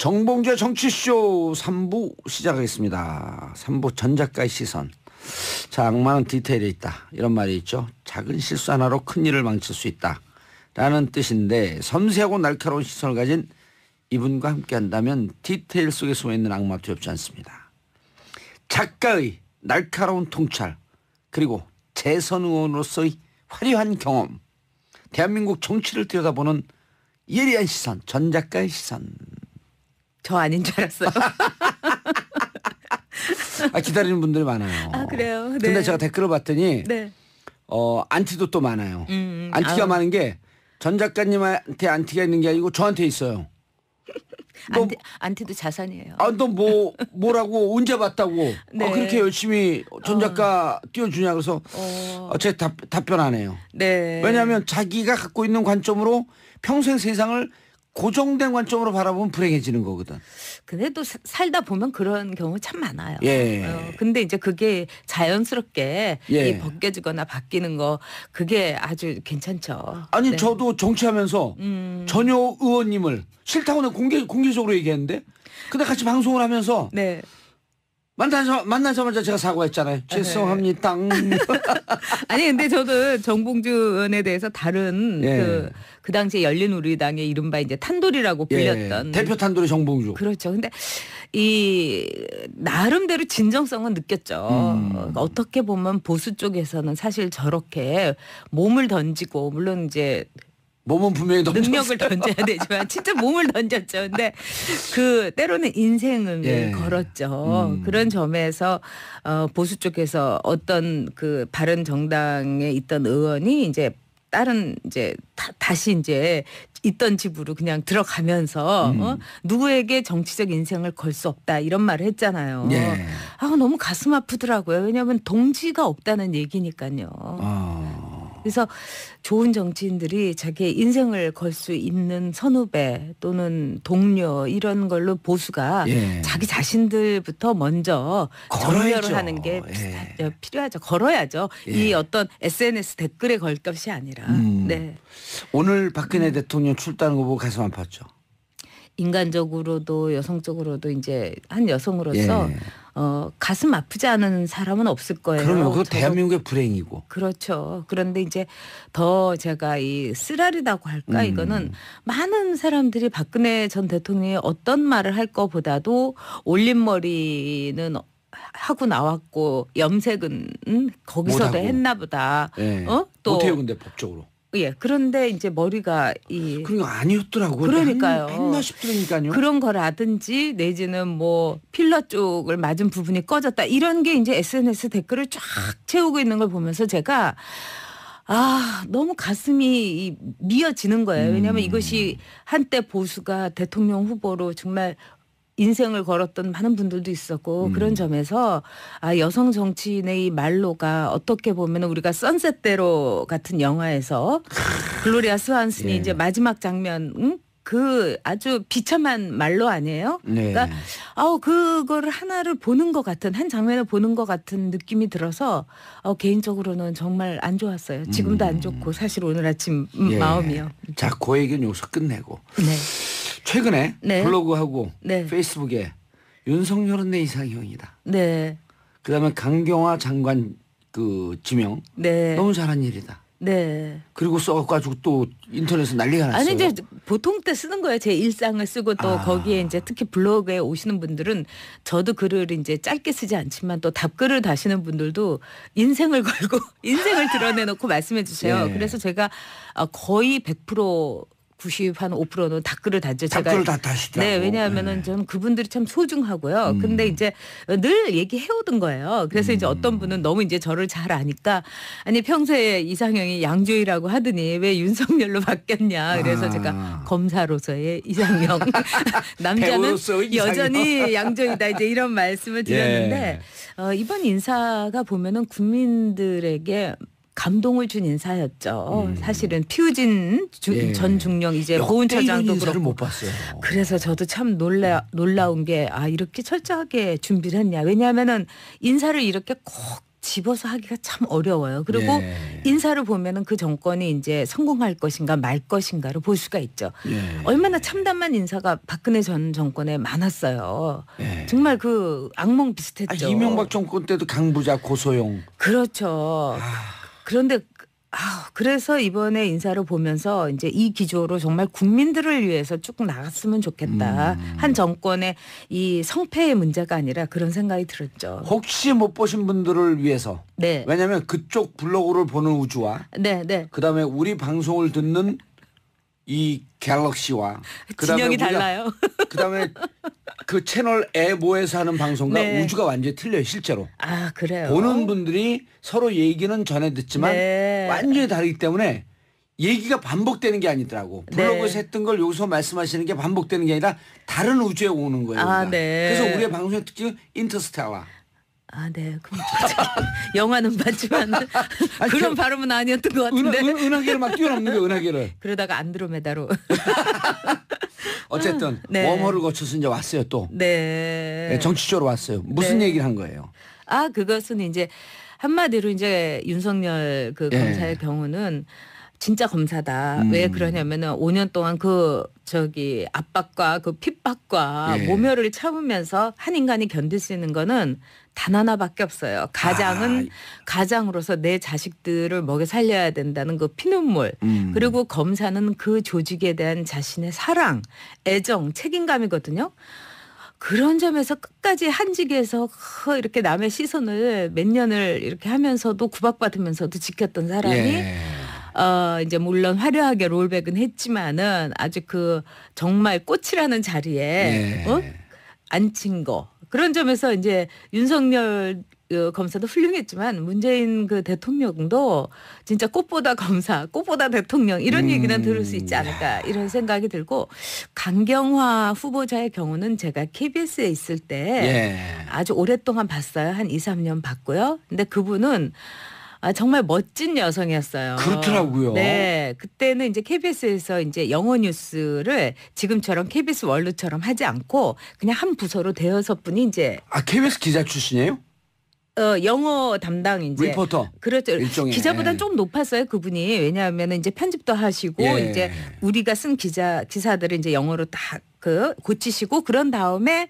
정봉주의 정치쇼 3부 시작하겠습니다. 3부 전 작가의 시선. 자, 악마는 디테일에 있다. 이런 말이 있죠. 작은 실수 하나로 큰 일을 망칠 수 있다. 라는 뜻인데 섬세하고 날카로운 시선을 가진 이분과 함께 한다면 디테일 속에 숨어있는 악마 두렵지 않습니다. 작가의 날카로운 통찰 그리고 재선 의원으로서의 화려한 경험. 대한민국 정치를 들여다보는 예리한 시선. 전 작가의 시선. 저 아닌 줄 알았어요. 기다리는 분들이 많아요. 아, 그래요? 네. 근데 제가 댓글을 봤더니 네. 안티도 또 많아요. 안티가 많은 게 전 작가님한테 안티가 있는 게 아니고 저한테 있어요. 안티도 자산이에요. 너 뭐라고 언제 봤다고 네. 그렇게 열심히 전 작가 띄워주냐 그래서 제 답변 안 해요. 네. 왜냐하면 자기가 갖고 있는 관점으로 평생 세상을 고정된 관점으로 바라보면 불행해지는 거거든. 근데 또 살다 보면 그런 경우 참 많아요. 예. 근데 이제 그게 자연스럽게 예. 벗겨지거나 바뀌는 거 그게 아주 괜찮죠. 아니 네. 저도 정치하면서 전효 의원님을 싫다고 내가 공개적으로 얘기했는데 근데 같이 방송을 하면서 네. 만나자마자 제가 사과했잖아요. 죄송합니다. 아니 근데 저도 정봉주 의원에 대해서 다른 예. 그 당시에 열린우리당의 이른바 이제 탄돌이라고 불렸던 예. 대표 탄돌이 정봉주. 그렇죠. 근데 이 나름대로 진정성은 느꼈죠. 어떻게 보면 보수 쪽에서는 사실 저렇게 몸을 던지고 물론 이제 몸은 분명히 능력을 던져야 되지만 진짜 몸을 던졌죠. 근데 그 때로는 인생을 예. 걸었죠. 그런 점에서 보수 쪽에서 어떤 그 바른 정당에 있던 의원이 이제 다른 이제 다시 이제 있던 집으로 그냥 들어가면서 누구에게 정치적 인생을 걸 수 없다 이런 말을 했잖아요. 예. 너무 가슴 아프더라고요. 왜냐하면 동지가 없다는 얘기니까요. 그래서 좋은 정치인들이 자기의 인생을 걸 수 있는 선후배 또는 동료 이런 걸로 보수가 예. 자기 자신들부터 먼저 걸어야죠. 정렬을 하는 게 필요하죠. 걸어야죠. 예. 이 어떤 SNS 댓글에 걸 것이 아니라. 네. 오늘 박근혜 대통령 출두하는 거 보고 가슴 아팠죠. 인간적으로도 여성적으로도 이제 한 여성으로서 예. 가슴 아프지 않은 사람은 없을 거예요. 그러면 그거 대한민국의 불행이고. 그렇죠. 그런데 이제 더 제가 이 쓰라리다고 할까 이거는 많은 사람들이 박근혜 전 대통령이 어떤 말을 할 거보다도 올림머리는 하고 나왔고 염색은 거기서도 못하고. 했나 보다. 예. 또 못해요 근데 법적으로. 예. 그런데 이제 머리가 그러니까 아니었더라고요. 그러니까요. 했나 싶더라니까요. 그런 거라든지 내지는 뭐 필러 쪽을 맞은 부분이 꺼졌다 이런 게 이제 SNS 댓글을 쫙 채우고 있는 걸 보면서 제가 너무 가슴이 미어지는 거예요. 왜냐하면 이것이 한때 보수가 대통령 후보로 정말 인생을 걸었던 많은 분들도 있었고 그런 점에서 여성 정치인의 이 말로가 어떻게 보면 우리가 선셋대로 같은 영화에서 글로리아 스완슨이 예. 이제 마지막 장면 그 아주 비참한 말로 아니에요? 네. 그러니까 그거를 하나를 보는 것 같은 한 장면을 보는 것 같은 느낌이 들어서 개인적으로는 정말 안 좋았어요. 지금도 안 좋고 사실 오늘 아침 예. 마음이요. 자, 그 얘기는 여기서 끝내고. 네. 최근에 네. 블로그하고 네. 페이스북에 윤석열은 내 이상형이다. 네. 그다음에 강경화 장관 그 지명 네. 너무 잘한 일이다. 네. 그리고 써가지고 또 인터넷에 난리가 났어요. 아니 이제 보통 때 쓰는 거예요. 제 일상을 쓰고 또 거기에 이제 특히 블로그에 오시는 분들은 저도 글을 이제 짧게 쓰지 않지만 또 답글을 다시는 분들도 인생을 걸고 인생을 드러내놓고 말씀해 주세요. 예. 그래서 제가 거의 100% 90한5%는 답글을 다죠. 답글을 다 다시더라고. 네, 왜냐하면은 좀 그분들이 참 소중하고요. 근데 이제 늘 얘기해오던 거예요. 그래서 이제 어떤 분은 너무 이제 저를 잘 아니까 아니 평소에 이상형이 양조위라고 하더니 왜 윤석열로 바뀌었냐. 그래서 제가 검사로서의 이상형, 남자는 배우로서의 이상형. 여전히 양조위다. 이제 이런 말씀을 드렸는데 이번 인사가 보면은 국민들에게 감동을 준 인사였죠. 사실은 피우진 전 중령 이제 보훈처장도 그렇고 못 봤어요. 그래서 저도 참 놀라운 게 이렇게 철저하게 준비를 했냐. 왜냐하면은 인사를 이렇게 꼭 집어서 하기가 참 어려워요. 그리고 예. 인사를 보면은 그 정권이 이제 성공할 것인가 말 것인가를 볼 수가 있죠. 예. 얼마나 참담한 인사가 박근혜 전 정권에 많았어요. 예. 정말 그 악몽 비슷했죠. 이명박 정권 때도 강부자 고소용. 그렇죠. 그런데 그래서 이번에 인사를 보면서 이제 이 기조로 정말 국민들을 위해서 쭉 나갔으면 좋겠다. 한 정권의 이 성패의 문제가 아니라 그런 생각이 들었죠. 혹시 못 보신 분들을 위해서. 네. 왜냐하면 그쪽 블로그를 보는 우주와 네, 네. 그다음에 우리 방송을 듣는 이 갤럭시와 진영이 달라요. 그다음에 그 채널 에모에서 하는 방송과 네. 우주가 완전히 틀려요 실제로. 아, 그래요. 보는 분들이 서로 얘기는 전해 듣지만 네. 완전히 다르기 때문에 얘기가 반복되는 게 아니더라고. 블로그에서 네. 했던 걸 여기서 말씀하시는 게 반복되는 게 아니라 다른 우주에 오는 거예요. 아, 우리가. 네. 그래서 우리의 방송의 특징은 인터스텔라. 아, 네. 그럼 영화는 봤지만 그런 발음은 아니었던 것 같은데. 은하계를 막 뛰어넘는 거예요. 은하계를. 그러다가 안드로메다로. 어쨌든 네. 웜홀을 거쳐서 이제 왔어요 또. 네. 네, 정치적으로 왔어요. 무슨 네. 얘기를 한 거예요? 그것은 이제 한마디로 이제 윤석열 그 예. 검사의 경우는 진짜 검사다. 왜 그러냐면은 5년 동안 그 압박과 그 핍박과 예. 모멸을 참으면서 한 인간이 견딜 수 있는 거는 단 하나밖에 없어요. 가장으로서 내 자식들을 먹여 살려야 된다는 그 피눈물. 그리고 검사는 그 조직에 대한 자신의 사랑, 애정, 책임감이거든요. 그런 점에서 끝까지 한직에서 이렇게 남의 시선을 몇 년을 이렇게 하면서도 구박받으면서도 지켰던 사람이 예. 이제 물론 화려하게 롤백은 했지만은 아주 그 정말 꽃이라는 자리에 예. 앉힌 거. 그런 점에서 이제 윤석열 검사도 훌륭했지만 문재인 그 대통령도 진짜 꽃보다 검사, 꽃보다 대통령 이런 얘기는 들을 수 있지 않을까 이런 생각이 들고 강경화 후보자의 경우는 제가 KBS에 있을 때 예. 아주 오랫동안 봤어요. 한 2, 3년 봤고요. 근데 그분은 정말 멋진 여성이었어요. 그렇더라고요. 네. 그때는 이제 KBS에서 이제 영어 뉴스를 지금처럼 KBS 월드처럼 하지 않고 그냥 한 부서로 대여섯 분이 이제 KBS 기자 출신이에요? 영어 담당 이제 리포터. 그렇죠. 일종의. 기자보다는 좀 높았어요 그분이. 왜냐하면 이제 편집도 하시고 예. 이제 우리가 쓴 기사들을 이제 영어로 다 고치시고 그런 다음에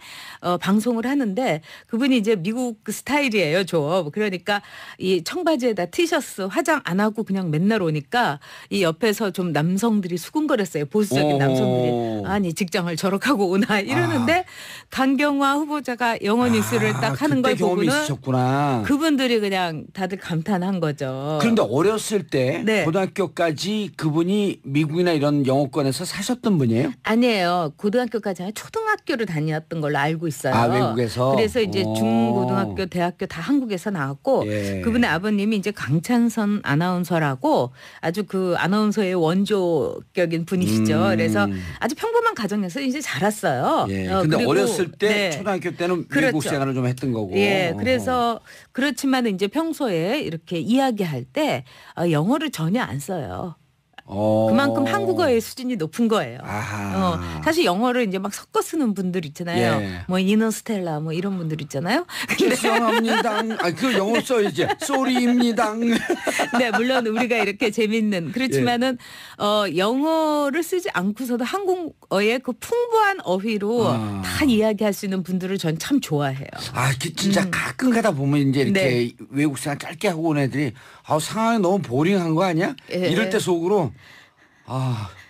방송을 하는데 그분이 이제 미국 그 스타일이에요 좀. 그러니까 이 청바지에다 티셔츠 화장 안 하고 그냥 맨날 오니까 이 옆에서 좀 남성들이 수군거렸어요. 보수적인 남성들이. 아니 직장을 저렇게 하고 오나 이러는데 강경화 후보자가 영어 뉴스를 딱 하는 걸 그때 경험이 보고는 있으셨구나. 그분들이 그냥 다들 감탄한 거죠. 그런데 어렸을 때 네. 고등학교까지 그분이 미국이나 이런 영어권에서 사셨던 분이에요? 아니에요. 고등학교까지 아니라 초등학교를 다녔던 걸로 알고 있어요. 외국에서? 그래서 이제 중고등학교, 대학교 다 한국에서 나왔고 예. 그분의 아버님이 이제 강찬선 아나운서라고 아주 그 아나운서의 원조격인 분이시죠. 그래서 아주 평범한 가정에서 이제 자랐어요. 예. 근데 그리고 어렸을 때 네. 초등학교 때는 그렇죠. 미국 생활을 좀 했던 거고. 예, 그래서 그렇지만 이제 평소에 이렇게 이야기할 때 영어를 전혀 안 써요. 그만큼 한국어의 수준이 높은 거예요. 아하. 사실 영어를 이제 막 섞어 쓰는 분들 있잖아요. 예. 뭐 이너스텔라 뭐 이런 분들 있잖아요. 죄송합니다. 그 영어 써야지. 쏘리입니다. 네, 물론 우리가 이렇게 재밌는 그렇지만은 영어를 쓰지 않고서도 한국어의 그 풍부한 어휘로 다 이야기할 수 있는 분들을 전 참 좋아해요. 진짜 가끔 가다 보면 이제 이렇게 네. 외국 생활 짧게 하고 온 애들이 상황이 너무 보링한 거 아니야? 예. 이럴 때 속으로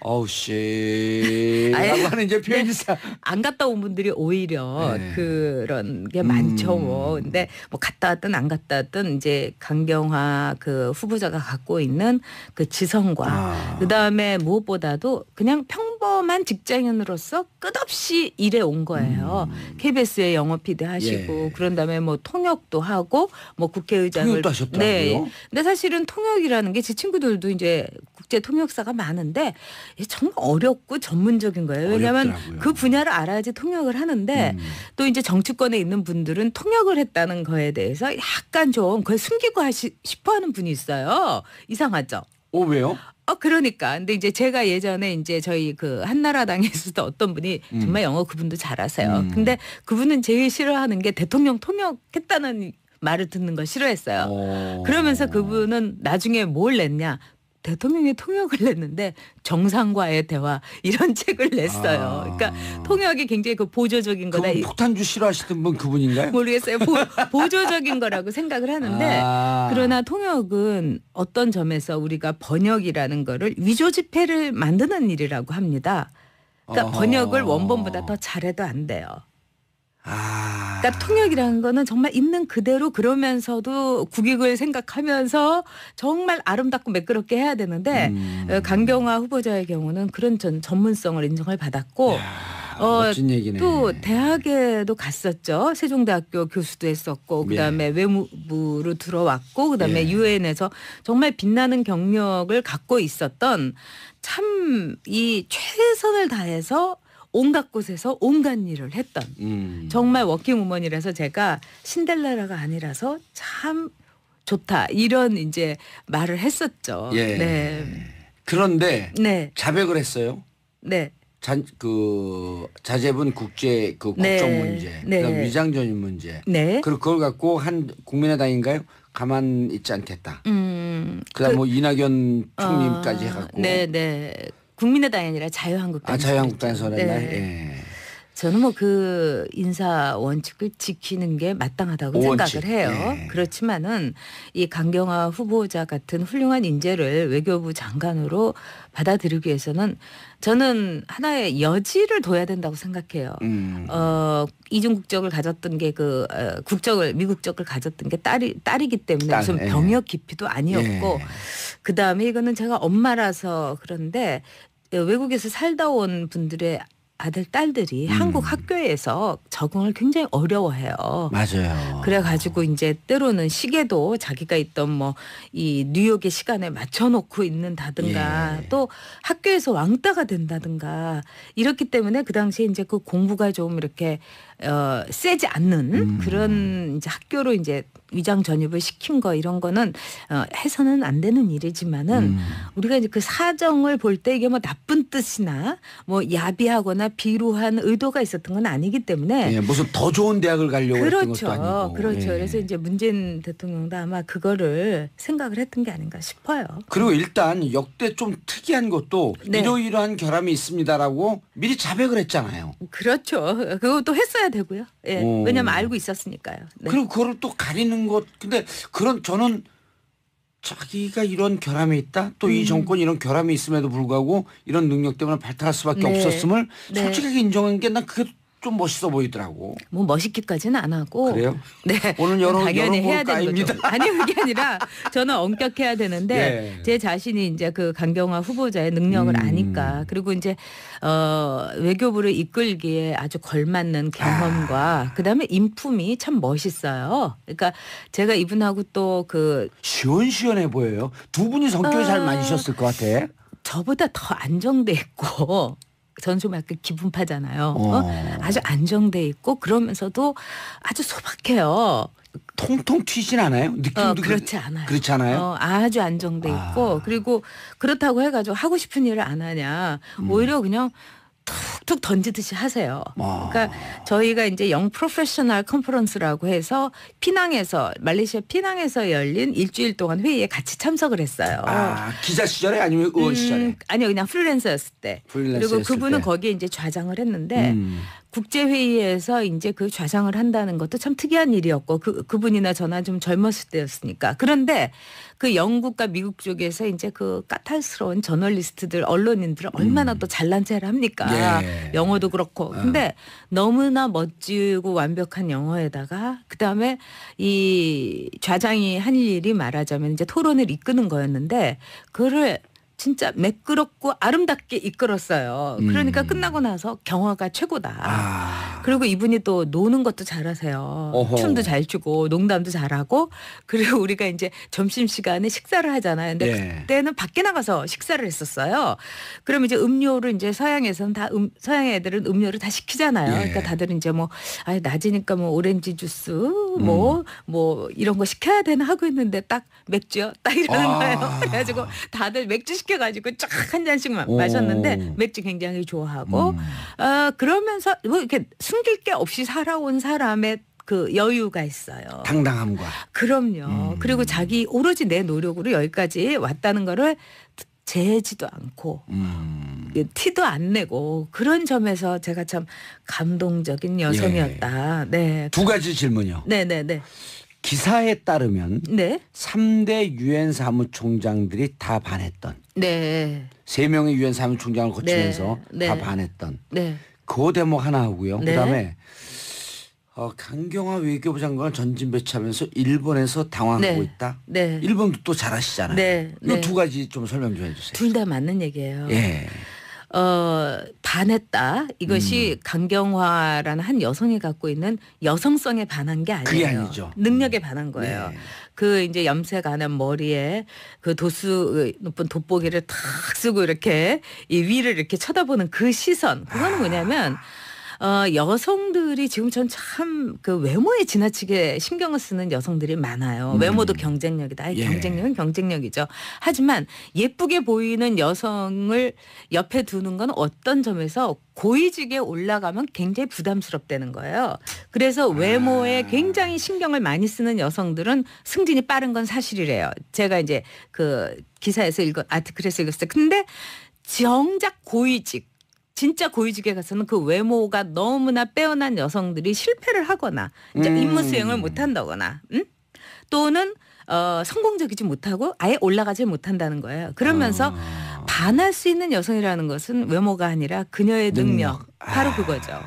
어우 씨 라고 하는 이제 표현이 있어. 안 갔다 온 분들이 오히려 네. 그런 게 많죠. 뭐. 근데 뭐 갔다 왔든 안 갔다 왔든 이제 강경화 그 후보자가 갖고 있는 그 지성과 그다음에 무엇보다도 그냥 평범한 직장인으로서 끝없이 일해 온 거예요. KBS에 영어 PD 하시고 예. 그런 다음에 뭐 통역도 하고 뭐 국회의장을 통역도 하셨더라고요. 네. 근데 사실은 통역이라는 게 제 친구들도 이제 국제 통역사가 많은데 정말 어렵고 전문적인 거예요. 왜냐하면 어렵더라고요. 그 분야를 알아야지 통역을 하는데 또 이제 정치권에 있는 분들은 통역을 했다는 거에 대해서 약간 좀 그걸 숨기고 싶어하는 분이 있어요. 이상하죠. 왜요? 그러니까. 근데 이제 제가 예전에 이제 저희 그 한나라당에서도 어떤 분이 정말 영어 그분도 잘하세요. 근데 그분은 제일 싫어하는 게 대통령 통역했다는 말을 듣는 거 싫어했어요. 오. 그러면서 그분은 나중에 뭘 냈냐. 대통령이 통역을 냈는데 정상과의 대화 이런 책을 냈어요. 그러니까 통역이 굉장히 그 보조적인 거다. 그분 폭탄주 싫어하시던 분 그분인가요? 모르겠어요. 보조적인 거라고 생각을 하는데 그러나 통역은 어떤 점에서 우리가 번역이라는 거를 위조 지폐를 만드는 일이라고 합니다. 그러니까 번역을 원본보다 더 잘해도 안 돼요. 그러니까 통역이라는 거는 정말 있는 그대로 그러면서도 국익을 생각하면서 정말 아름답고 매끄럽게 해야 되는데 강경화 후보자의 경우는 그런 전문성을 인정을 받았고 멋진 얘기네. 또 대학에도 갔었죠. 세종대학교 교수도 했었고 그다음에 외무부로 들어왔고 그다음에 유엔에서 정말 빛나는 경력을 갖고 있었던 참 이 최선을 다해서 온갖 곳에서 온갖 일을 했던 정말 워킹우먼이라서 제가 신델레라가 아니라서 참 좋다 이런 이제 말을 했었죠. 예. 네. 그런데 네. 자백을 했어요. 네. 자제분 국제 그 네. 국정 문제, 네. 그다음 위장 전입 문제. 네. 그리고 그걸 갖고 한 국민의당인가요? 가만 있지 않겠다. 그다음 뭐 이낙연 총리까지 해갖고. 네. 국민의당이 아니라 자유한국당. 자유한국당에서 했나? 네. 예. 저는 뭐 그 인사 원칙을 지키는 게 마땅하다고 원칙. 생각을 해요. 예. 그렇지만은 이 강경화 후보자 같은 훌륭한 인재를 외교부 장관으로 받아들이기 위해서는 저는 하나의 여지를 둬야 된다고 생각해요. 이중 국적을 가졌던 게 미국적을 가졌던 게 딸이기 때문에 무슨 병역 기피도 아니었고 그 다음에 이거는 제가 엄마라서 그런데 외국에서 살다 온 분들의 아들 딸들이 한국 학교에서 적응을 굉장히 어려워해요. 맞아요. 그래가지고 이제 때로는 시계도 자기가 있던 뭐 이 뉴욕의 시간에 맞춰놓고 있는다든가 또 학교에서 왕따가 된다든가 이렇기 때문에 그 당시에 이제 그 공부가 좀 이렇게 세지 않는 그런 이제 학교로 이제 위장 전입을 시킨 거 이런 거는 해서는 안 되는 일이지만은 우리가 이제 그 사정을 볼 때 이게 뭐 나쁜 뜻이나 뭐 야비하거나 비루한 의도가 있었던 건 아니기 때문에 무슨 더 좋은 대학을 가려고 했던 것도 아니고. 그렇죠. 그래서 이제 문재인 대통령도 아마 그거를 생각을 했던 게 아닌가 싶어요. 그리고 일단 역대 좀 특이한 것도 이러이러한 결함이 있습니다라고 미리 자백을 했잖아요. 그렇죠. 그것도 했어야 되고요. 예. 왜냐하면 알고 있었으니까요. 네. 그리고 그걸 또 가리는 것. 근데 저는 자기가 이런 결함이 있다. 또 이 정권이 이런 결함이 있음에도 불구하고 이런 능력 때문에 발탁할 수밖에 없었음을 솔직하게 인정한 게 난 그게 좀 멋있어 보이더라고. 뭐 멋있기까지는 안 하고. 그래요? 네. 오늘 당연히 해야 되는 까입니다. 거죠. 아니 그게 아니라 저는 엄격해야 되는데 제 자신이 이제 그 강경화 후보자의 능력을 아니까 그리고 이제 외교부를 이끌기에 아주 걸맞는 경험과 그다음에 인품이 참 멋있어요. 그러니까 제가 이분하고 또 그 시원시원해 보여요. 두 분이 성격이 잘 맞으셨을 것 같아. 저보다 더 안정돼 있고 저는 좀 약간 기분파잖아요. 아주 안정돼 있고 그러면서도 아주 소박해요. 통통 튀진 않아요? 느낌도 그렇지 않아요. 그렇지 않아요? 아주 안정돼 있고 그리고 그렇다고 해가지고 하고 싶은 일을 안 하냐. 오히려 그냥 툭툭 던지듯이 하세요. 그러니까 저희가 이제 영 프로페셔널 컨퍼런스라고 해서 말레이시아 피낭에서 열린 일주일 동안 회의에 같이 참석을 했어요. 기자 시절에 아니면 의원 시절에? 아니요, 그냥 프리랜서였을 때. 그리고 그분은 거기에 이제 좌장을 했는데 국제회의에서 이제 그 좌장을 한다는 것도 참 특이한 일이었고 그분이나 저나 좀 젊었을 때였으니까. 그런데 그 영국과 미국 쪽에서 이제 그 까탈스러운 저널리스트들, 언론인들을 얼마나 또 잘난 체를 합니까? 영어도 그렇고. 근데 너무나 멋지고 완벽한 영어에다가 그다음에 이 좌장이 한 일이 말하자면 이제 토론을 이끄는 거였는데 그거를 진짜 매끄럽고 아름답게 이끌었어요. 그러니까 끝나고 나서 경화가 최고다. 그리고 이분이 또 노는 것도 잘하세요. 춤도 잘 추고 농담도 잘하고 그리고 우리가 이제 점심시간에 식사를 하잖아요. 근데 그때는 밖에 나가서 식사를 했었어요. 그러면 이제 음료를 이제 서양에서는 다 서양 애들은 음료를 다 시키잖아요. 그러니까 다들 이제 뭐 낮이니까 뭐 오렌지 주스 뭐 이런 거 시켜야 되나 하고 있는데 딱 맥주요. 딱 이러는 거예요. 그래가지고 다들 맥주 시켜가지고 쫙 한 잔씩만 마셨는데 맥주 굉장히 좋아하고 그러면서 뭐 이렇게 숨길 게 없이 살아온 사람의 그 여유가 있어요. 당당함과. 그럼요. 그리고 자기 오로지 내 노력으로 여기까지 왔다는 거를 재지도 않고 티도 안 내고 그런 점에서 제가 참 감동적인 여성이었다. 네. 두 가지 질문이요. 네네네. 기사에 따르면 네. 3대 유엔 사무총장들이 다 반했던 네. 3명의 유엔 사무총장을 거치면서 네. 다 네. 반했던 네. 그 대목 하나 하고요. 네. 그다음에 강경화 외교부 장관을 전진 배치하면서 일본에서 당황하고 네. 있다. 네. 일본도 또 잘하시잖아요. 네. 이 네. 두 가지 좀 설명 좀 해주세요. 둘 다 맞는 얘기예요. 예. 반했다. 이것이 강경화라는 한 여성이 갖고 있는 여성성에 반한 게 아니에요. 그게 아니죠. 능력에 반한 거예요. 네. 그 이제 염색 안 한 머리에 그 도수 높은 돋보기를 탁 쓰고 이렇게 이 위를 이렇게 쳐다보는 그 시선. 그거는 뭐냐면 여성들이 지금 전 참 그 외모에 지나치게 신경을 쓰는 여성들이 많아요. 외모도 경쟁력이다. 아이, 예. 경쟁력은 경쟁력이죠. 하지만 예쁘게 보이는 여성을 옆에 두는 건 어떤 점에서 고위직에 올라가면 굉장히 부담스럽다는 거예요. 그래서 외모에 굉장히 신경을 많이 쓰는 여성들은 승진이 빠른 건 사실이래요. 제가 이제 그 기사에서 아티클에서 읽었어요. 근데 정작 고위직 진짜 고위직에 가서는 그 외모가 너무나 빼어난 여성들이 실패를 하거나 이제 임무 수행을 못한다거나 또는 성공적이지 못하고 아예 올라가지 못한다는 거예요. 그러면서 반할 수 있는 여성이라는 것은 외모가 아니라 그녀의 능력. 바로 그거죠.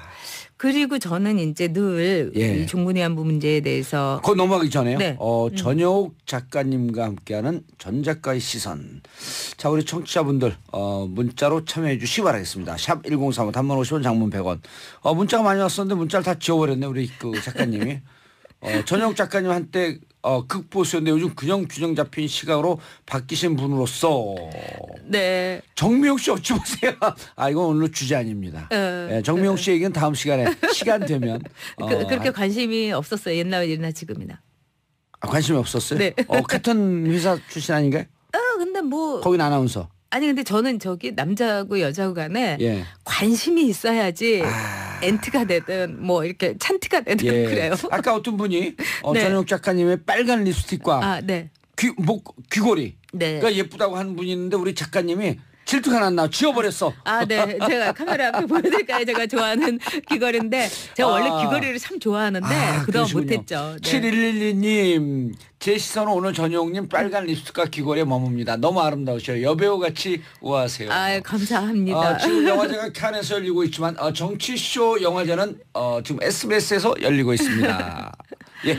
그리고 저는 이제 늘 예. 이 종군위안부 문제에 대해서 그거 넘어가기 전에요. 네. 전효옥 작가님과 함께하는 전 작가의 시선. 자, 우리 청취자분들 문자로 참여해 주시기 바라겠습니다. 샵 1035 단문 50원 장문 100원. 문자가 많이 왔었는데 문자를 다 지워버렸네 우리 그 작가님이. 전효옥 작가님 한때 극보수였는데 요즘 균형 잡힌 시각으로 바뀌신 분으로서 네. 정미용 씨 어찌 보세요? 이건 오늘 주제 아닙니다. 정미용 씨 얘기는 다음 시간에 시간 되면 그렇게 관심이 없었어요. 옛날이나 지금이나. 관심이 없었어요? 네. 같은 회사 출신 아닌가요? 근데 뭐 거긴 아나운서. 아니 근데 저는 저기 남자하고 여자하고 간에 예. 관심이 있어야지 엔트가 되든 뭐 이렇게 찬트가 되든 예. 그래요. 아까 어떤 분이 네. 전용 작가님의 빨간 립스틱과 네. 귀걸이 네. 가 예쁘다고 하는 분이 있는데 우리 작가님이 질투가 났나 지워버렸어. 네. 제가 카메라 앞에 보여드릴까요? 제가 좋아하는 귀걸이인데 제가 원래 귀걸이를 참 좋아하는데 그동안 그러시군요. 못했죠. 네. 7112님 제 시선은 오늘 전용님 빨간 립스틱과 귀걸이에 머뭅니다. 너무 아름다우셔요. 여배우같이 우아하세요. 감사합니다. 지금 영화제가 칸에서 열리고 있지만 정치쇼 영화제는 지금 SBS에서 열리고 있습니다. 예.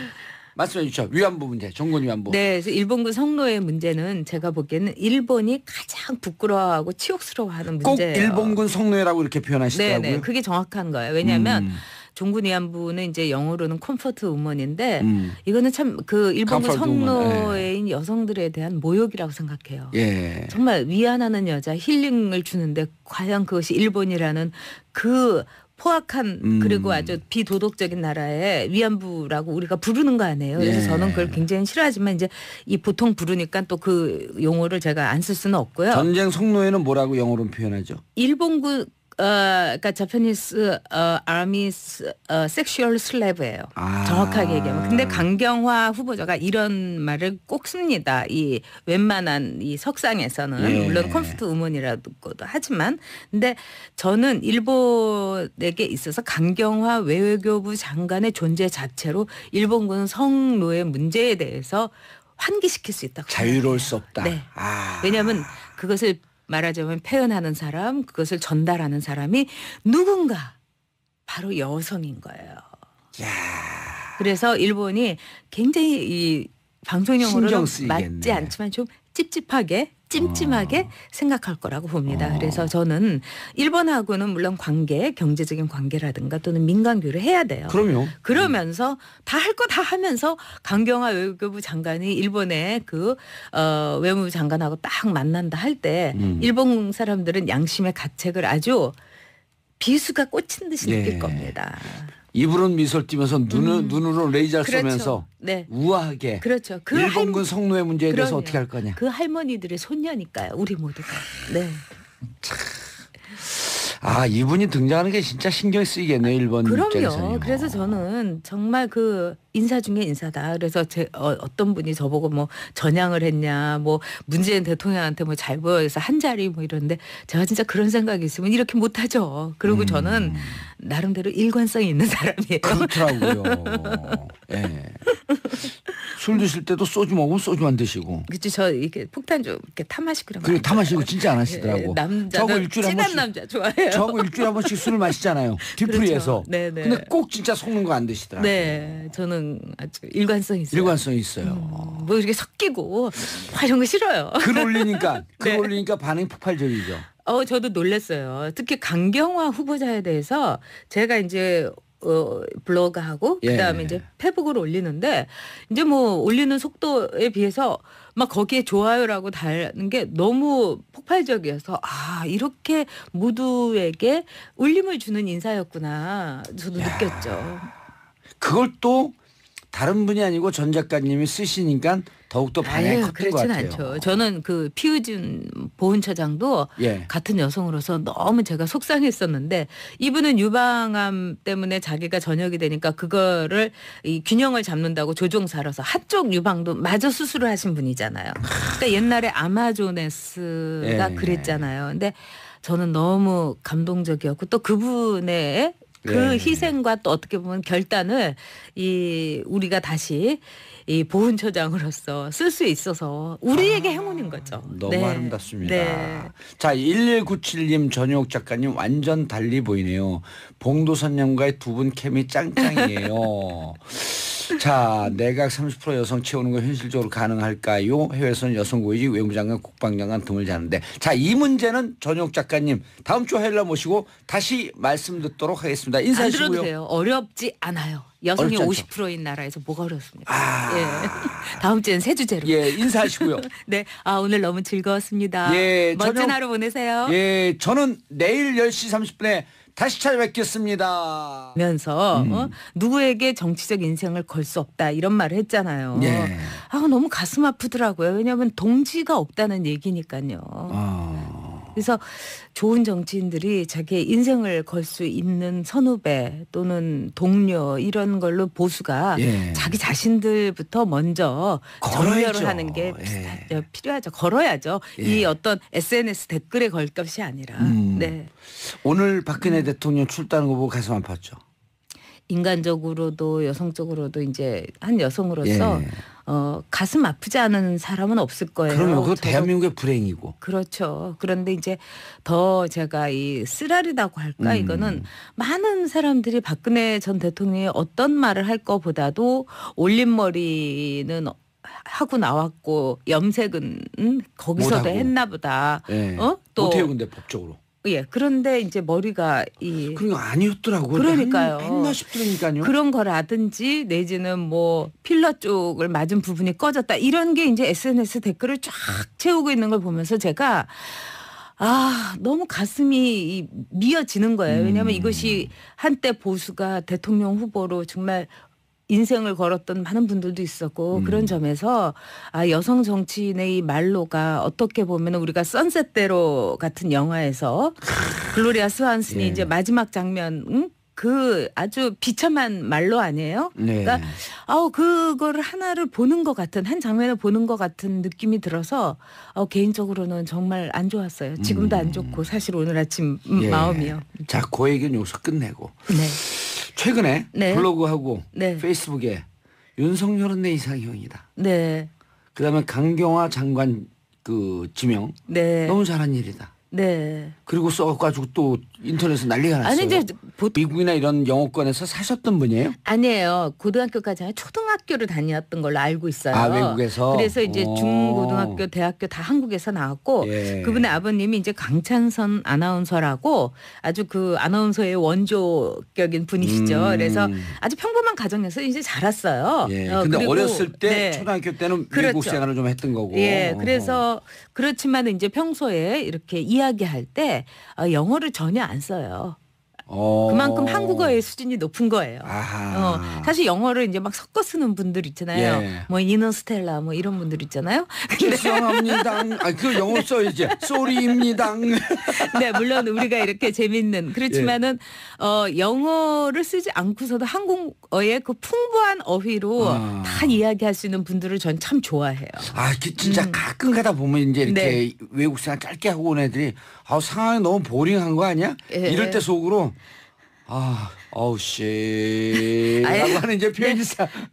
말씀해 주시죠. 위안부 문제, 종군 위안부. 네, 그래서 일본군 성노예 문제는 제가 보기에는 일본이 가장 부끄러워하고 치욕스러워하는 꼭 문제예요. 일본군 성노예라고 이렇게 표현하시더라고요. 네, 그게 정확한 거예요. 왜냐하면 종군 위안부는 이제 영어로는 컴포트 우먼인데 이거는 참 그 일본군 컴포트 우먼, 성노예인 여성들에 대한 모욕이라고 생각해요. 예. 정말 위안하는 여자, 힐링을 주는데 과연 그것이 일본이라는 그 포악한 그리고 아주 비도덕적인 나라의 위안부라고 우리가 부르는 거 아니에요. 그래서 예. 저는 그걸 굉장히 싫어하지만 이제 이 보통 부르니까 또 그 용어를 제가 안 쓸 수는 없고요. 전쟁 성노예는 뭐라고 영어로 표현하죠? 일본군 그러니까 자파니스 아미스 섹슈얼 슬래브예요. 정확하게 얘기하면. 근데 강경화 후보자가 이런 말을 꼭 씁니다. 이 웬만한 이 석상에서는 예. 물론 컴포트 우먼이라고도 하지만 근데 저는 일본에게 있어서 강경화 외교부 장관의 존재 자체로 일본군 성노예 문제에 대해서 환기시킬 수 있다고 자유로울 생각해요. 수 없다. 네. 왜냐하면 그것을 말하자면 표현하는 사람, 그것을 전달하는 사람이 누군가 바로 여성인 거예요. 야. 그래서 일본이 굉장히 이 방송용어로는 신경 쓰이겠네. 맞지 않지만 좀 찝찝하게 찜찜하게 생각할 거라고 봅니다. 그래서 저는 일본하고는 물론 관계, 경제적인 관계라든가 또는 민간 교류를 해야 돼요. 그럼요. 그러면서 다 할 거 다 하면서 강경화 외교부 장관이 일본의 그 외무부 장관하고 딱 만난다 할 때 일본 사람들은 양심의 가책을 아주 비수가 꽂힌 듯이 네. 느낄 겁니다. 입으로는 미소를 띠면서 눈으로 레이저를 그렇죠. 쏘면서 네. 우아하게 그렇죠. 그 일본군 성노예 문제에 대해서 그럼요. 어떻게 할 거냐. 그 할머니들의 손녀니까요. 우리 모두가. 네. 아, 이분이 등장하는 게 진짜 신경 쓰이겠네요. 일본 입장에서는요. 그럼요. 그래서 저는 정말 그 인사 중에 인사다. 그래서 어떤 분이 저보고 뭐 전향을 했냐, 뭐 문재인 대통령한테 뭐 잘 보여서 한 자리 뭐 이러는데 제가 진짜 그런 생각이 있으면 이렇게 못하죠. 그리고 저는 나름대로 일관성이 있는 사람이에요. 그렇더라고요. 예. 술 드실 때도 소주 먹으면 소주만 드시고. 그렇죠. 저 이렇게 폭탄 좀 이렇게 타 마시고 그런 거. 그리고 타 마시고 진짜 안 하시더라고. 남자는 진한 남자 좋아해요. 저거 일주일에 한 번씩 술을 마시잖아요. 뒤풀이해서. 그렇죠. 네네. 근데 꼭 진짜 속는 거 안 드시더라고요. 네, 저는 아주 일관성 있어요. 일관성이 있어요. 뭐 이렇게 섞이고 이런 거 싫어요. 글 올리니까 네. 반응이 폭발적이죠. 저도 놀랐어요. 특히 강경화 후보자에 대해서 제가 이제 블로그하고 예. 그다음에 이제 페북을 올리는데 이제 뭐 올리는 속도에 비해서 막 거기에 좋아요라고 달는 게 너무 폭발적이어서 이렇게 모두에게 울림을 주는 인사였구나 저도 느꼈죠. 그걸 또 다른 분이 아니고 전 작가님이 쓰시니까 더욱더 반응이 컸던 것 그렇진 같아요. 않죠. 저는 그 피우준 보훈처장도 예. 같은 여성으로서 너무 제가 속상했었는데 이분은 유방암 때문에 자기가 전역이 되니까 그거를 이 균형을 잡는다고 조종사로서 한쪽 유방도 마저 수술을 하신 분이잖아요. 그러니까 옛날에 아마조네스가 예. 그랬잖아요. 근데 저는 너무 감동적이었고 또 그분의 그 네. 희생과 또 어떻게 보면 결단을 우리가 다시 이 보훈처장으로서 쓸 수 있어서 우리에게 행운인 거죠. 너무 아름답습니다. 네. 자, 1197님 전효옥 작가님 완전 달리 보이네요. 봉도선님과의 두 분 케미 짱짱이에요. 자, 내각 30% 여성 채우는 거 현실적으로 가능할까요? 해외에서는 여성 고위직 외무장관, 국방장관 등을 자는데 자, 이 문제는 전효옥 작가님 다음 주 화요일 날 모시고 다시 말씀 듣도록 하겠습니다. 안 인사하시고요. 들어도 돼요. 어렵지 않아요. 여성이 어렵지 않죠. 50%인 나라에서 뭐가 어렵습니까? 예. 다음 주엔 새 주제로. 예, 인사하시고요. 네. 오늘 너무 즐거웠습니다. 예, 멋진 하루 보내세요. 예, 저는 내일 10시 30분에 다시 찾아뵙겠습니다. 면서 누구에게 정치적 인생을 걸 수 없다 이런 말을 했잖아요. 예. 너무 가슴 아프더라고요. 왜냐하면 동지가 없다는 얘기니까요. 그래서 좋은 정치인들이 자기의 인생을 걸 수 있는 선후배 또는 동료 이런 걸로 보수가 예. 자기 자신들부터 먼저 걸어야죠. 정렬을 하는 게 예. 필요하죠. 걸어야죠. 예. 이 어떤 SNS 댓글에 걸 것이 아니라. 네. 오늘 박근혜 대통령 출두하는 거 보고 가슴 아팠죠. 인간적으로도 여성적으로도 이제 한 여성으로서 예. 가슴 아프지 않은 사람은 없을 거예요. 그러면 그거 저도 대한민국의 불행이고. 그렇죠. 그런데 이제 더 제가 이 쓰라리다고 할까 이거는 많은 사람들이 박근혜 전 대통령이 어떤 말을 할 거보다도 올림머리는 하고 나왔고 염색은 거기서도 못하고. 했나 보다. 예. 또 못해요, 근데 법적으로. 예. 그런데 이제 머리가 그러니까 아니었더라고요. 그러니까요. 했나 싶더라니까요. 그런 거라든지 내지는 뭐 필러 쪽을 맞은 부분이 꺼졌다 이런 게 이제 SNS 댓글을 쫙 채우고 있는 걸 보면서 제가 너무 가슴이 미어지는 거예요. 왜냐하면 이것이 한때 보수가 대통령 후보로 정말 인생을 걸었던 많은 분들도 있었고 그런 점에서 여성 정치인의 이 말로가 어떻게 보면 우리가 선셋대로 같은 영화에서 글로리아 스완슨이 예. 이제 마지막 장면 그 아주 비참한 말로 아니에요? 네. 그러니까 그거를 하나를 보는 것 같은 한 장면을 보는 것 같은 느낌이 들어서 개인적으로는 정말 안 좋았어요. 지금도 안 좋고 사실 오늘 아침 예. 마음이요. 자, 그 얘기는 여기서 끝내고. 네. 최근에 네. 블로그하고 네. 페이스북에 윤석열은 내 이상형이다. 네. 그다음에 강경화 장관 그 지명 네. 너무 잘한 일이다. 네. 그리고 써가지고 또 인터넷에 난리가 났어요. 아니 이제 미국이나 이런 영어권에서 사셨던 분이에요? 아니에요. 고등학교까지 아니라 초등학교를 다녔던 걸로 알고 있어요. 외국에서? 그래서 이제 중고등학교, 대학교 다 한국에서 나왔고 예. 그분의 아버님이 이제 강찬선 아나운서라고 아주 그 아나운서의 원조격인 분이시죠. 그래서 아주 평범한 가정에서 이제 자랐어요. 예. 근데 그리고 어렸을 때 네. 초등학교 때는 그렇죠. 미국 생활을 좀 했던 거고. 예, 그래서 그렇지만 이제 평소에 이렇게 이야기할 때 영어를 전혀 안 써요. 그만큼 한국어의 수준이 높은 거예요. 아하. 사실 영어를 이제 막 섞어 쓰는 분들 있잖아요. 예. 뭐 이너스텔라 뭐 이런 분들 있잖아요. 죄송합니다. 그 영어 써야지. 쏘리입니다. 네, 물론 우리가 이렇게 재밌는 그렇지만은 영어를 쓰지 않고서도 한국어의 그 풍부한 어휘로 다 이야기할 수 있는 분들을 전 참 좋아해요. 진짜 가끔 가다 보면 이제 이렇게 외국 생활 짧게 하고 온 애들이 상황이 너무 보링한 거 아니야? 예. 이럴 때 속으로 어우 씨 라고 하는 이제 표현이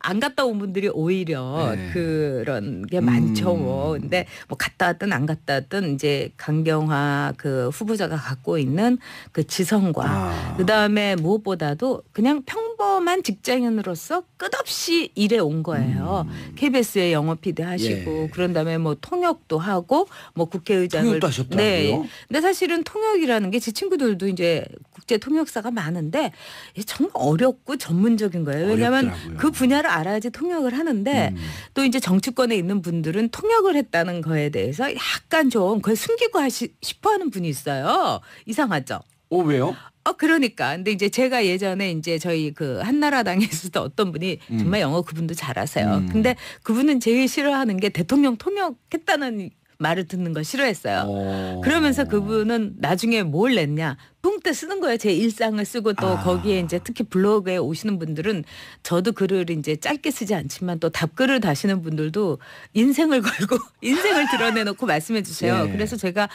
안 갔다 온 분들이 오히려 그런 게 많죠. 뭐. 근데 뭐 갔다 왔든 안 갔다 왔든 이제 강경화 그 후보자가 갖고 있는 그 지성과 그다음에 무엇보다도 그냥 평범한 직장인으로서 끝없이 일해 온 거예요. KBS에 영어 PD 하시고 그런 다음에 뭐 통역도 하고 뭐 국회의장을 통역도 하셨더라고요. 네. 근데 사실은 통역이라는 게 제 친구들도 이제 국제 통역사가 많은데 정말 어렵고 전문적인 거예요. 왜냐하면 어렵더라고요. 그 분야를 알아야지 통역을 하는데 또 이제 정치권에 있는 분들은 통역을 했다는 거에 대해서 약간 좀 그걸 숨기고 싶어하는 분이 있어요. 이상하죠. 왜요? 그러니까. 근데 이제 제가 예전에 이제 저희 그 한나라당에서도 어떤 분이 정말 영어 그분도 잘하세요. 근데 그분은 제일 싫어하는 게 대통령 통역했다는 말을 듣는 걸 싫어했어요. 그러면서 그분은 나중에 뭘 냈냐. 뿡때 쓰는 거예요. 제 일상을 쓰고 또 거기에 이제 특히 블로그에 오시는 분들은 저도 글을 이제 짧게 쓰지 않지만 또 답글을 다시는 분들도 인생을 걸고 인생을 드러내놓고 말씀해 주세요. 그래서 제가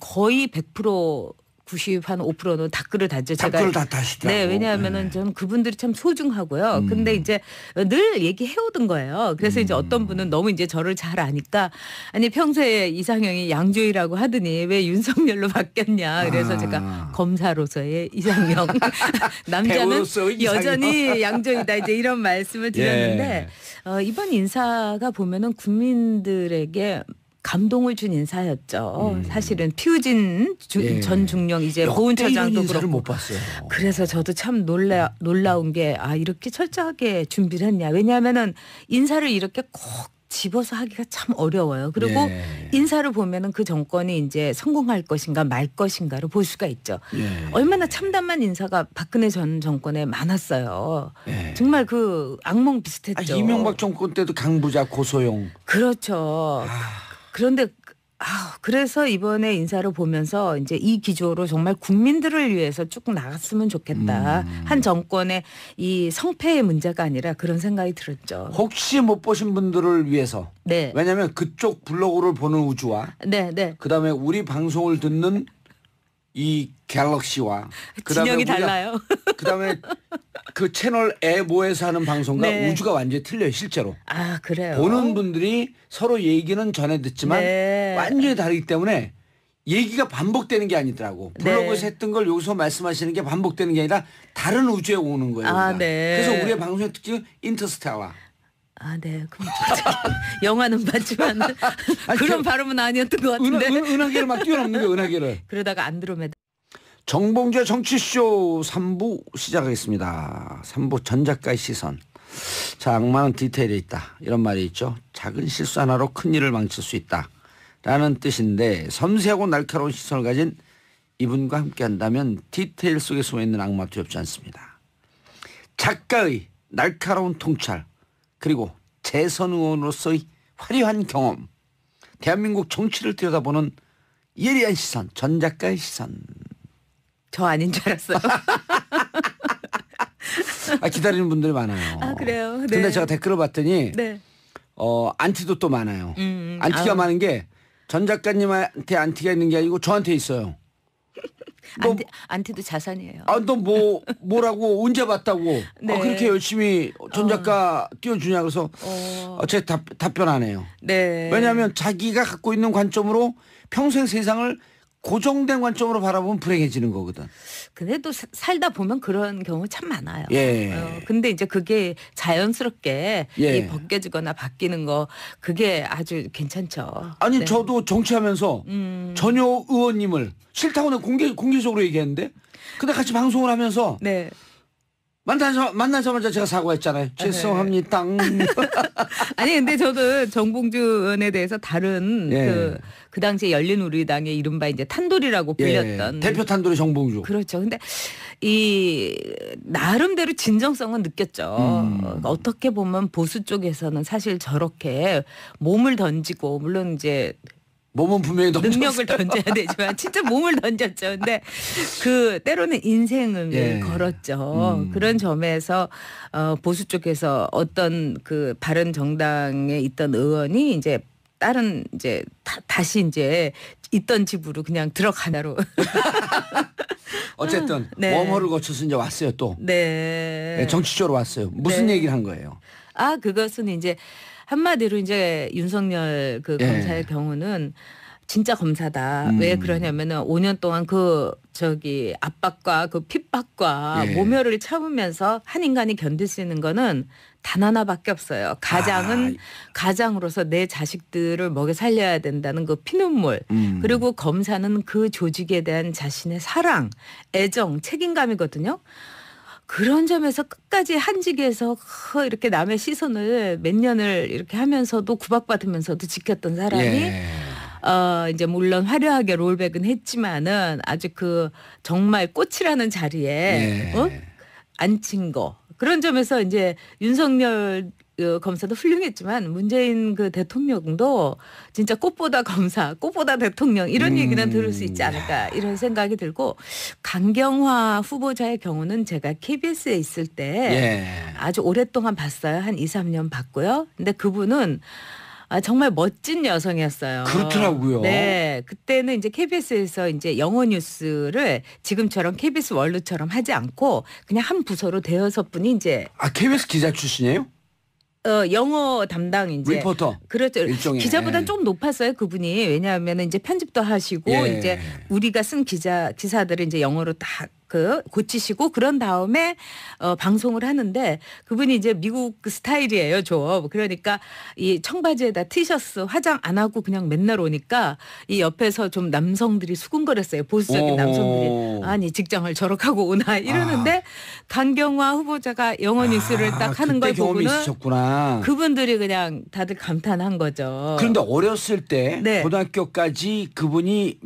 거의 100% 90 한 5%는 답글을 다죠. 답글을 다 다시더라고. 네, 왜냐하면은 저는 그분들이 참 소중하고요. 근데 이제 늘 얘기해오던 거예요. 그래서 이제 어떤 분은 너무 이제 저를 잘 아니까 아니 평소에 이상형이 양조위라고 하더니 왜 윤석열로 바뀌었냐. 그래서 제가 검사로서의 이상형, 남자는 배우로서 이상형. 여전히 양조위다 이제 이런 말씀을 드렸는데 이번 인사가 보면은 국민들에게 감동을 준 인사였죠. 사실은 피우진 전 중령 이제 보훈처장도 인사를 그렇고. 못 봤어요. 그래서 저도 참 놀라운 게 이렇게 철저하게 준비를 했냐. 왜냐하면은 인사를 이렇게 꼭 집어서 하기가 참 어려워요. 그리고 인사를 보면은 그 정권이 이제 성공할 것인가 말 것인가를 볼 수가 있죠. 얼마나 참담한 인사가 박근혜 전 정권에 많았어요. 정말 그 악몽 비슷했죠. 이명박 정권 때도 강부자 고소영. 그렇죠. 그런데 그래서 이번에 인사를 보면서 이제 이 기조로 정말 국민들을 위해서 쭉 나갔으면 좋겠다. 한 정권의 이 성패의 문제가 아니라 그런 생각이 들었죠. 혹시 못 보신 분들을 위해서. 네. 왜냐하면 그쪽 블로그를 보는 우주와 그다음에 우리 방송을 듣는 이 갤럭시와 진영이 달라요. 그다음에 그 채널 에모에서 하는 방송과 우주가 완전히 틀려요. 실제로. 그래요. 보는 분들이 서로 얘기는 전해 듣지만 완전히 다르기 때문에 얘기가 반복되는 게 아니더라고. 블로그에서 했던 걸 여기서 말씀하시는 게 반복되는 게 아니라 다른 우주에 오는 거예요. 그래서 우리의 방송의 특징은 인터스텔라. 네. 그럼 영화는 봤지만 그런 발음은 아니었던 것 같은데. 은하계를 막 뛰어넘는 거예요. 은하계를. 그러다가 안드로메다. 정봉주의 정치쇼 3부 시작하겠습니다. 3부 전 작가의 시선. 자, 악마는 디테일에 있다. 이런 말이 있죠. 작은 실수 하나로 큰 일을 망칠 수 있다. 라는 뜻인데 섬세하고 날카로운 시선을 가진 이분과 함께 한다면 디테일 속에 숨어있는 악마 두렵지 않습니다. 작가의 날카로운 통찰 그리고 재선 의원으로서의 화려한 경험 대한민국 정치를 들여다보는 예리한 시선 전 작가의 시선. 저 아닌 줄 알았어요. 기다리는 분들이 많아요. 그래요? 네. 근데 제가 댓글을 봤더니 안티도 많아요. 안티가 많은 게 전 작가님한테 안티가 있는 게 아니고 저한테 있어요. 안티도 자산이에요. 너 뭐라고 언제 봤다고 그렇게 열심히 전 작가 띄워주냐 그래서 제 답변 안 해요. 왜냐하면 자기가 갖고 있는 관점으로 평생 세상을 고정된 관점으로 바라보면 불행해지는 거거든. 근데 또 살다 보면 그런 경우 참 많아요. 근데 이제 그게 자연스럽게 벗겨지거나 바뀌는 거 그게 아주 괜찮죠. 아니 저도 정치하면서 전혀 의원님을 싫다고 내가 공개적으로 얘기했는데 근데 같이 방송을 하면서 만나자마자 제가 사과했잖아요. 죄송합니다. 아니 근데 저도 정봉주 의원에 대해서 다른 예. 그 당시에 열린우리당의 이른바 이제 탄돌이라고 불렸던 대표 탄돌이 정봉주. 그렇죠. 근데 이 나름대로 진정성은 느꼈죠. 어떻게 보면 보수 쪽에서는 사실 저렇게 몸을 던지고 물론 이제 몸은 분명히 던졌어요. 능력을 던져야 되지만 진짜 몸을 던졌죠. 근데 그 때로는 인생을 예. 걸었죠. 그런 점에서 보수 쪽에서 어떤 그 바른 정당에 있던 의원이 이제 다른 이제 다시 이제 있던 집으로 그냥 들어가나로. 어쨌든 네. 웜홀을 거쳐서 이제 왔어요 또. 네. 네, 정치적으로 왔어요. 무슨 네. 얘기를 한 거예요? 아 그것은 이제 한마디로 이제 윤석열 그 예. 검사의 경우는 진짜 검사다. 왜 그러냐면은 5년 동안 그 저기 압박과 그 핍박과 예. 모멸을 참으면서 한 인간이 견딜 수 있는 거는 단 하나밖에 없어요. 가장은 가장으로서 내 자식들을 먹여 살려야 된다는 그 피눈물. 그리고 검사는 그 조직에 대한 자신의 사랑, 애정, 책임감이거든요. 그런 점에서 끝까지 한직에서 이렇게 남의 시선을 몇 년을 이렇게 하면서도 구박받으면서도 지켰던 사람이 예. 이제 물론 화려하게 롤백은 했지만은 아주 그 정말 꽃이라는 자리에 예. 앉힌 거. 그런 점에서 이제 윤석열 검사도 훌륭했지만 문재인 그 대통령도 진짜 꽃보다 검사, 꽃보다 대통령 이런 얘기는 들을 수 있지 않을까 이런 생각이 들고 강경화 후보자의 경우는 제가 KBS에 있을 때 예. 아주 오랫동안 봤어요. 한 2, 3년 봤고요. 근데 그분은 정말 멋진 여성이었어요. 그렇더라고요. 네. 그때는 이제 KBS에서 이제 영어 뉴스를 지금처럼 KBS 월드처럼 하지 않고 그냥 한 부서로 대여섯 분이 이제 KBS 기자 출신이에요? 영어 담당 이제 리포터. 그렇죠. 일종의. 기자보다 좀 높았어요 그분이. 왜냐하면 이제 편집도 하시고 예. 이제 우리가 쓴 기사들을 이제 영어로 다 고치시고 그런 다음에 방송을 하는데 그분이 이제 미국 그 스타일이에요 좀. 그러니까 이 청바지에다 티셔츠 화장 안 하고 그냥 맨날 오니까 이 옆에서 좀 남성들이 수군거렸어요. 보수적인 남성들이. 아니 직장을 저렇게 하고 오나 이러는데 강경화 후보자가 영어 뉴스를 딱 하는 걸 그때 경험이 보고는 있으셨구나. 그분들이 그냥 다들 감탄한 거죠. 그런데 어렸을 때 네. 고등학교까지 그분이